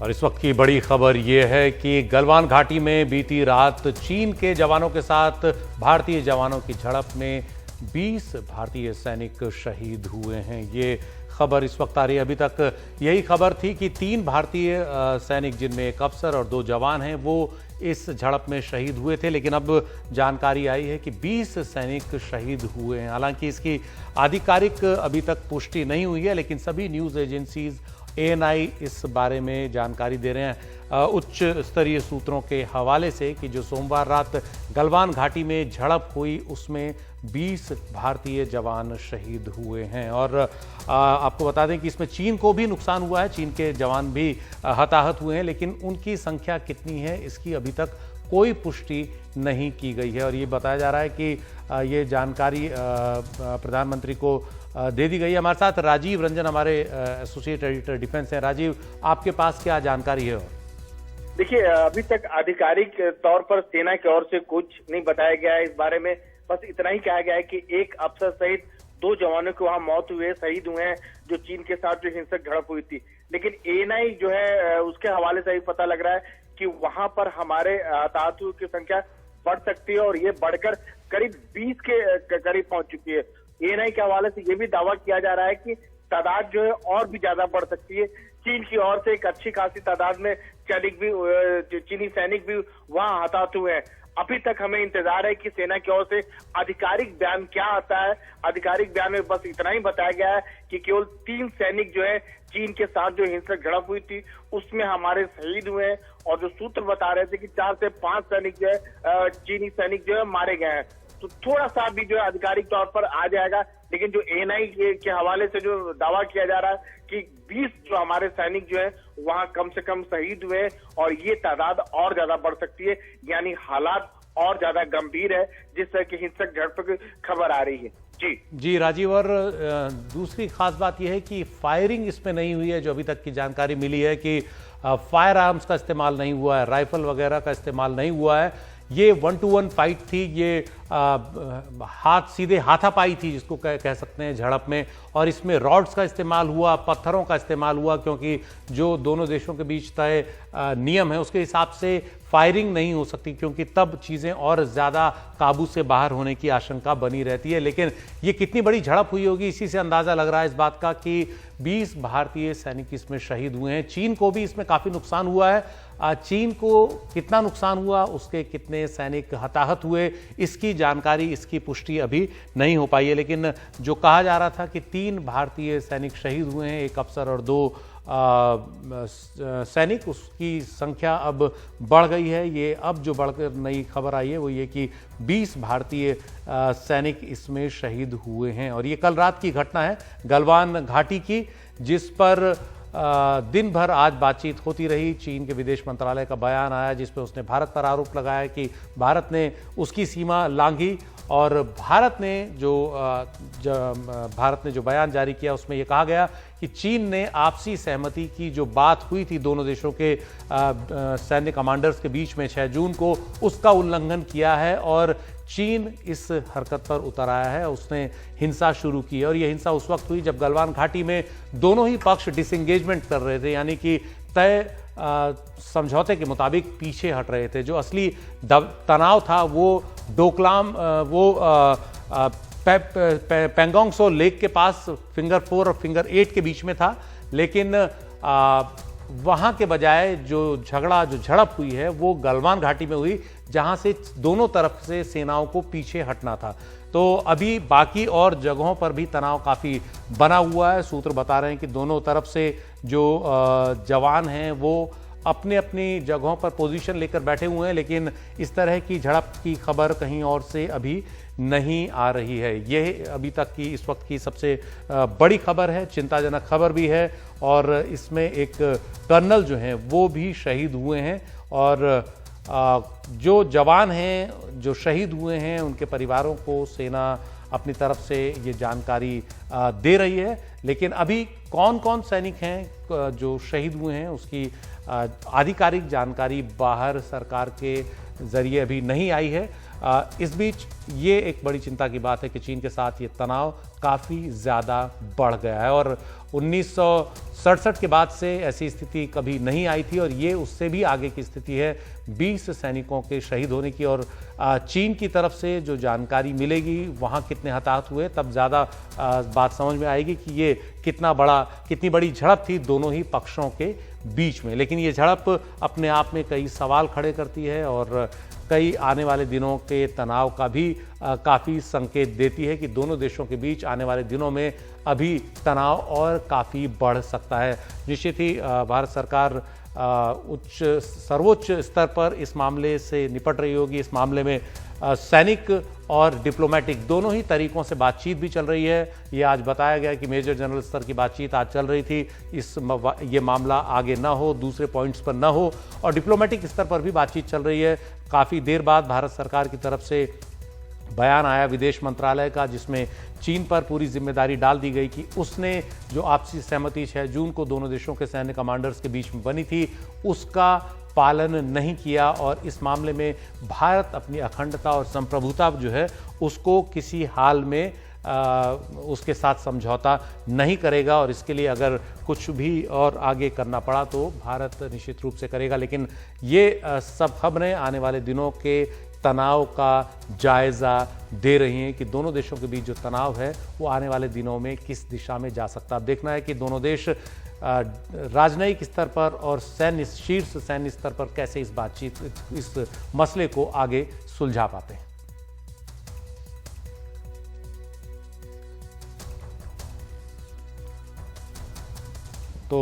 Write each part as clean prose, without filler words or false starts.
और इस वक्त की बड़ी खबर यह है कि गलवान घाटी में बीती रात चीन के जवानों के साथ भारतीय जवानों की झड़प में 20 भारतीय सैनिक शहीद हुए हैं। ये खबर इस वक्त आ रही है। अभी तक यही खबर थी कि 3 भारतीय सैनिक, जिनमें एक अफसर और 2 जवान हैं, वो इस झड़प में शहीद हुए थे, लेकिन अब जानकारी आई है कि 20 सैनिक शहीद हुए हैं। हालांकि इसकी आधिकारिक अभी तक पुष्टि नहीं हुई है, लेकिन सभी न्यूज़ एजेंसीज ANI इस बारे में जानकारी दे रहे हैं उच्च स्तरीय सूत्रों के हवाले से कि जो सोमवार रात गलवान घाटी में झड़प हुई उसमें 20 भारतीय जवान शहीद हुए हैं। और आपको बता दें कि इसमें चीन को भी नुकसान हुआ है, चीन के जवान भी हताहत हुए हैं, लेकिन उनकी संख्या कितनी है इसकी अभी तक कोई पुष्टि नहीं की गई है। और ये बताया जा रहा है कि ये जानकारी प्रधानमंत्री को दे दी गई है। हमारे साथ राजीव रंजन, हमारे एसोसिएट एडिटर डिफेंस हैं। राजीव, आपके पास क्या जानकारी है? देखिए, अभी तक आधिकारिक तौर पर सेना की ओर से कुछ नहीं बताया गया है इस बारे में। बस इतना ही कहा गया है कि एक अफसर सहित 2 जवानों की वहां मौत हुई है, शहीद हुए हैं, जो चीन के साथ जो हिंसक झड़प हुई थी। लेकिन ANI जो है उसके हवाले से भी पता लग रहा है कि वहां पर हमारे हताहतों की संख्या बढ़ सकती है और ये बढ़कर करीब 20 के करीब पहुंच चुकी है। ANI के हवाले से ये भी दावा किया जा रहा है कि तादाद जो है और भी ज्यादा बढ़ सकती है। चीन की ओर से एक अच्छी खासी तादाद में चीनी सैनिक भी वहां हताहत हुए हैं। अभी तक हमें इंतजार है कि सेना की ओर से आधिकारिक बयान क्या आता है। आधिकारिक बयान में बस इतना ही बताया गया है कि केवल 3 सैनिक जो है चीन के साथ जो हिंसक झड़प हुई थी उसमें हमारे शहीद हुए हैं, और जो सूत्र बता रहे थे कि 4 से 5 सैनिक जो है चीनी सैनिक जो है मारे गए हैं। तो थोड़ा सा भी जो है आधिकारिक तौर पर आ जाएगा, लेकिन जो ANI के हवाले से जो दावा किया जा रहा है कि 20 जो हमारे सैनिक जो है वहां कम से कम शहीद हुए और ये तादाद और ज्यादा बढ़ सकती है, यानी हालात और ज्यादा गंभीर है जिस तरह की हिंसक झड़प की खबर आ रही है। जी राजीव, और दूसरी खास बात यह है कि फायरिंग इसमें नहीं हुई है। जो अभी तक की जानकारी मिली है कि फायर आर्म्स का इस्तेमाल नहीं हुआ है, राइफल वगैरह का इस्तेमाल नहीं हुआ है। ये 1-to-1 फाइट थी, ये सीधे हाथापाई थी जिसको कह सकते हैं झड़प में। और इसमें रॉड्स का इस्तेमाल हुआ, पत्थरों का इस्तेमाल हुआ, क्योंकि जो दोनों देशों के बीच तय नियम है उसके हिसाब से फायरिंग नहीं हो सकती, क्योंकि तब चीज़ें और ज़्यादा काबू से बाहर होने की आशंका बनी रहती है। लेकिन ये कितनी बड़ी झड़प हुई होगी, इसी से अंदाज़ा लग रहा है इस बात का कि 20 भारतीय सैनिक इसमें शहीद हुए हैं। चीन को भी इसमें काफ़ी नुकसान हुआ है। चीन को कितना नुकसान हुआ, उसके कितने सैनिक हताहत हुए, इसकी जानकारी, इसकी पुष्टि अभी नहीं हो पाई है। लेकिन जो कहा जा रहा था कि 3 भारतीय सैनिक शहीद हुए हैं, एक अफसर और 2 सैनिक, उसकी संख्या अब बढ़ गई है। ये अब जो बढ़कर नई खबर आई है वो ये कि 20 भारतीय सैनिक इसमें शहीद हुए हैं। और ये कल रात की घटना है गलवान घाटी की, जिस पर दिन भर आज बातचीत होती रही। चीन के विदेश मंत्रालय का बयान आया जिसपे उसने भारत पर आरोप लगाया कि भारत ने उसकी सीमा लांघी। और भारत ने जो बयान जारी किया उसमें यह कहा गया कि चीन ने आपसी सहमति की जो बात हुई थी दोनों देशों के सैन्य कमांडर्स के बीच में 6 जून को, उसका उल्लंघन किया है और चीन इस हरकत पर उतर आया है। उसने हिंसा शुरू की और यह हिंसा उस वक्त हुई जब गलवान घाटी में दोनों ही पक्ष डिसएंगेजमेंट कर रहे थे, यानी कि तय समझौते के मुताबिक पीछे हट रहे थे। जो असली तनाव था वो डोकलाम, पेंगोंग सो लेक के पास फिंगर 4 और फिंगर 8 के बीच में था। लेकिन वहां के बजाय जो झड़प हुई है वो गलवान घाटी में हुई, जहां से दोनों तरफ से सेनाओं को पीछे हटना था। तो अभी बाकी और जगहों पर भी तनाव काफ़ी बना हुआ है। सूत्र बता रहे हैं कि दोनों तरफ से जो जवान हैं वो अपने अपनी जगहों पर पोजीशन लेकर बैठे हुए हैं, लेकिन इस तरह की झड़प की खबर कहीं और से अभी नहीं आ रही है। यह अभी तक की इस वक्त की सबसे बड़ी खबर है, चिंताजनक खबर भी है। और इसमें एक कर्नल जो हैं वो भी शहीद हुए हैं। और जो जवान हैं जो शहीद हुए हैं उनके परिवारों को सेना अपनी तरफ से ये जानकारी दे रही है। लेकिन अभी कौन कौन सैनिक हैं जो शहीद हुए हैं उसकी आधिकारिक जानकारी बाहर सरकार के जरिए अभी नहीं आई है। इस बीच ये एक बड़ी चिंता की बात है कि चीन के साथ ये तनाव काफ़ी ज़्यादा बढ़ गया है और 1967 के बाद से ऐसी स्थिति कभी नहीं आई थी और ये उससे भी आगे की स्थिति है 20 सैनिकों के शहीद होने की। और चीन की तरफ से जो जानकारी मिलेगी वहाँ कितने हताहत हुए तब ज़्यादा बात समझ में आएगी कि ये कितनी बड़ी झड़प थी दोनों ही पक्षों के बीच में। लेकिन ये झड़प अपने आप में कई सवाल खड़े करती है और कई आने वाले दिनों के तनाव का भी काफ़ी संकेत देती है कि दोनों देशों के बीच आने वाले दिनों में अभी तनाव और काफ़ी बढ़ सकता है। निश्चित ही भारत सरकार सर्वोच्च स्तर पर इस मामले से निपट रही होगी। इस मामले में सैनिक और डिप्लोमेटिक दोनों ही तरीकों से बातचीत भी चल रही है। ये आज बताया गया कि मेजर जनरल स्तर की बातचीत आज चल रही थी, ये मामला आगे ना हो, दूसरे पॉइंट्स पर ना हो, और डिप्लोमेटिक स्तर पर भी बातचीत चल रही है। काफ़ी देर बाद भारत सरकार की तरफ से बयान आया विदेश मंत्रालय का, जिसमें चीन पर पूरी जिम्मेदारी डाल दी गई कि उसने जो आपसी सहमति 6 जून को दोनों देशों के सैन्य कमांडर्स के बीच में बनी थी उसका पालन नहीं किया और इस मामले में भारत अपनी अखंडता और संप्रभुता जो है उसको किसी हाल में उसके साथ समझौता नहीं करेगा और इसके लिए अगर कुछ भी और आगे करना पड़ा तो भारत निश्चित रूप से करेगा। लेकिन ये सब खबरें आने वाले दिनों के तनाव का जायजा दे रही हैं कि दोनों देशों के बीच जो तनाव है वो आने वाले दिनों में किस दिशा में जा सकता है। अब देखना है कि दोनों देश राजनयिक स्तर पर और शीर्ष सैन्य स्तर पर कैसे इस मसले को आगे सुलझा पाते हैं। तो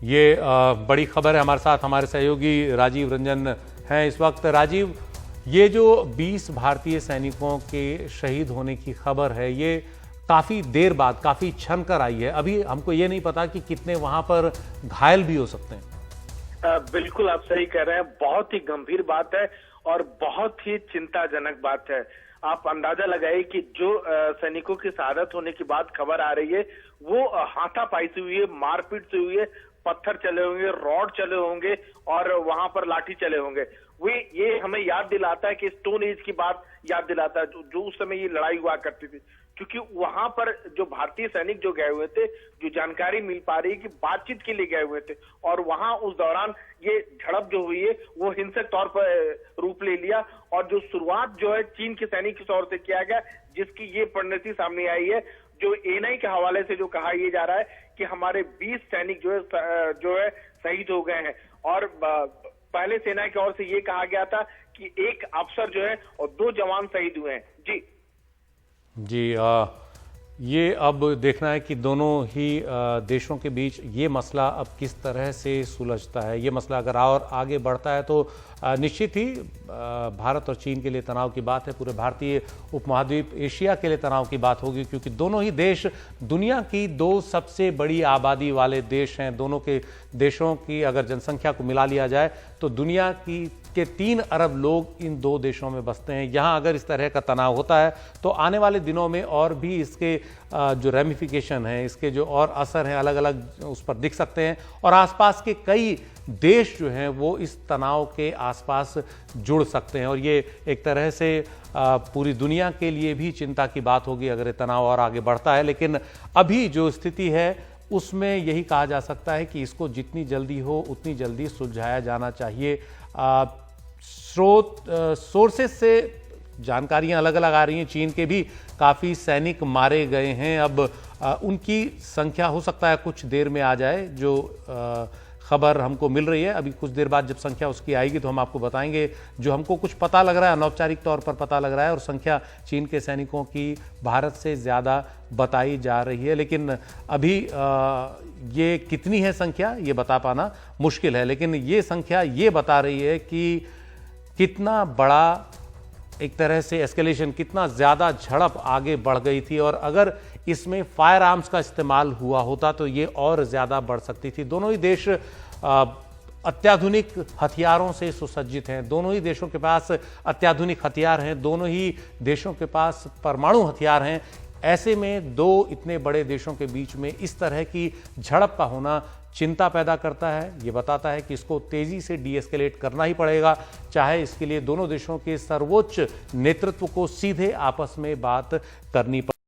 ये बड़ी खबर है। हमारे साथ हमारे सहयोगी राजीव रंजन हैं इस वक्त। राजीव, ये जो 20 भारतीय सैनिकों के शहीद होने की खबर है ये काफ़ी देर बाद, काफ़ी क्षण कर आई है। अभी हमको ये नहीं पता कि कितने वहां पर घायल भी हो सकते हैं। बिल्कुल आप सही कह रहे हैं, बहुत ही गंभीर बात है और बहुत ही चिंताजनक बात है। आप अंदाजा लगाइए कि जो सैनिकों की शहादत होने की बात खबर आ रही है वो हाथापाई से हुई है, मारपीट से हुई है, पत्थर चले होंगे, रॉड चले होंगे और वहां पर लाठी चले होंगे। ये हमें याद दिलाता है कि स्टोन एज की बात याद दिलाता है जो उस समय ये लड़ाई हुआ करती थी, क्योंकि वहां पर जो भारतीय सैनिक जो गए हुए थे, जो जानकारी मिल पा रही है कि बातचीत के लिए गए हुए थे और वहां उस दौरान ये झड़प जो हुई है वो हिंसक तौर पर रूप ले लिया और जो शुरुआत जो है चीन के सैनिक की ओर से किया गया, जिसकी ये परिणति सामने आई है। जो एएनआई के हवाले से जो कहा यह जा रहा है कि हमारे 20 सैनिक जो है शहीद हो गए हैं और पहले सेना की ओर से ये कहा गया था कि एक अफसर जो है और 2 जवान शहीद हुए हैं। जी ये अब देखना है कि दोनों ही देशों के बीच ये मसला अब किस तरह से सुलझता है। ये मसला अगर और आगे बढ़ता है तो निश्चित ही भारत और चीन के लिए तनाव की बात है, पूरे भारतीय उपमहाद्वीप एशिया के लिए तनाव की बात होगी, क्योंकि दोनों ही देश दुनिया की 2 सबसे बड़ी आबादी वाले देश हैं। दोनों के देशों की अगर जनसंख्या को मिला लिया जाए तो दुनिया के 3 अरब लोग इन 2 देशों में बसते हैं। यहाँ अगर इस तरह का तनाव होता है तो आने वाले दिनों में और भी इसके जो रेमिफिकेशन है, इसके जो और असर हैं अलग अलग उस पर दिख सकते हैं और आसपास के कई देश जो हैं वो इस तनाव के आसपास जुड़ सकते हैं और ये एक तरह से पूरी दुनिया के लिए भी चिंता की बात होगी अगर ये तनाव और आगे बढ़ता है। लेकिन अभी जो स्थिति है उसमें यही कहा जा सकता है कि इसको जितनी जल्दी हो उतनी जल्दी सुलझाया जाना चाहिए। सोर्सेस से जानकारियां अलग अलग आ रही हैं। चीन के भी काफ़ी सैनिक मारे गए हैं। अब उनकी संख्या हो सकता है कुछ देर में आ जाए, जो खबर हमको मिल रही है। अभी कुछ देर बाद जब संख्या उसकी आएगी तो हम आपको बताएंगे। जो हमको कुछ पता लग रहा है, अनौपचारिक तौर पर पता लग रहा है और संख्या चीन के सैनिकों की भारत से ज़्यादा बताई जा रही है। लेकिन अभी ये कितनी है संख्या ये बता पाना मुश्किल है, लेकिन ये संख्या ये बता रही है कि कितना बड़ा एक तरह से एस्केलेशन, कितना ज़्यादा झड़प आगे बढ़ गई थी और अगर इसमें फायर आर्म्स का इस्तेमाल हुआ होता तो ये और ज़्यादा बढ़ सकती थी। दोनों ही देश अत्याधुनिक हथियारों से सुसज्जित हैं, दोनों ही देशों के पास अत्याधुनिक हथियार हैं, दोनों ही देशों के पास परमाणु हथियार हैं। ऐसे में 2 इतने बड़े देशों के बीच में इस तरह की झड़प का होना चिंता पैदा करता है। ये बताता है कि इसको तेजी से डीएस्केलेट करना ही पड़ेगा, चाहे इसके लिए दोनों देशों के सर्वोच्च नेतृत्व को सीधे आपस में बात करनी पड़े।